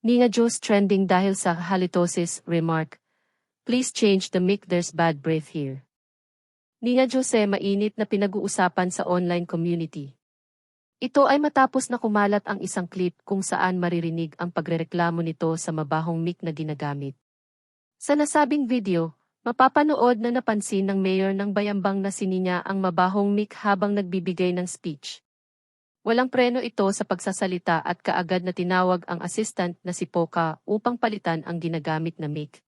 Ni nga Diyos trending dahil sa halitosis, remark. Please change the mic, there's bad breath here. Ni nga Jose mainit na pinag-uusapan sa online community. Ito ay matapos na kumalat ang isang clip kung saan maririnig ang pagrereklamo nito sa mabahong mic na ginagamit. Sa nasabing video, mapapanood na napansin ng mayor ng Bayambang na sininya ang mabahong mic habang nagbibigay ng speech. Walang preno ito sa pagsasalita at kaagad na tinawag ang assistant na si Poca upang palitan ang ginagamit na mic.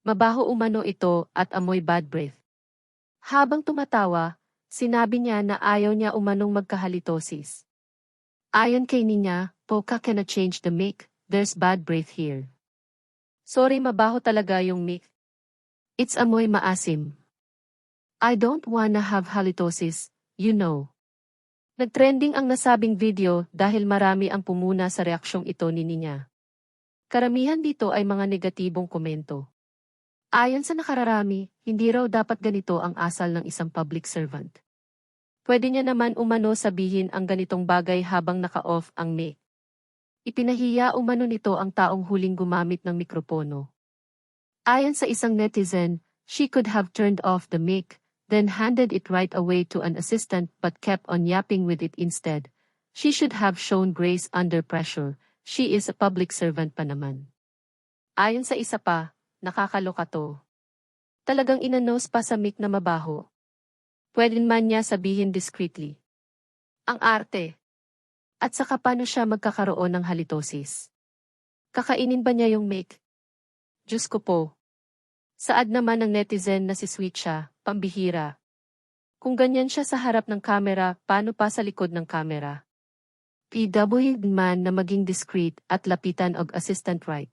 Mabaho umano ito at amoy bad breath. Habang tumatawa, sinabi niya na ayaw niya umanong magkahalitosis. Ayon kay Ninya, Poca cannot change the mic, there's bad breath here. Sorry, mabaho talaga yung mic. It's amoy maasim. I don't wanna have halitosis, you know. Nagtrending ang nasabing video dahil marami ang pumuna sa reaksyong ito ni Ninya. Karamihan dito ay mga negatibong komento. Ayon sa nakararami, hindi raw dapat ganito ang asal ng isang public servant. Pwede niya naman umano sabihin ang ganitong bagay habang naka-off ang mic. Ipinahiya umano nito ang taong huling gumamit ng mikropono. Ayon sa isang netizen, she could have turned off the mic, then handed it right away to an assistant but kept on yapping with it instead. She should have shown grace under pressure, she is a public servant pa naman. Ayon sa isa pa, nakakaloka to. Talagang inanos pa sa mic na mabaho. Pwede man niya sabihin discreetly. Ang arte. At saka paano siya magkakaroon ng halitosis? Kakainin ba niya yung mic? Diyos ko po. Saad naman ng netizen na si Sweet siya, pambihira. Kung ganyan siya sa harap ng kamera, paano pa sa likod ng kamera? PW man na maging discreet at lapitan og assistant right.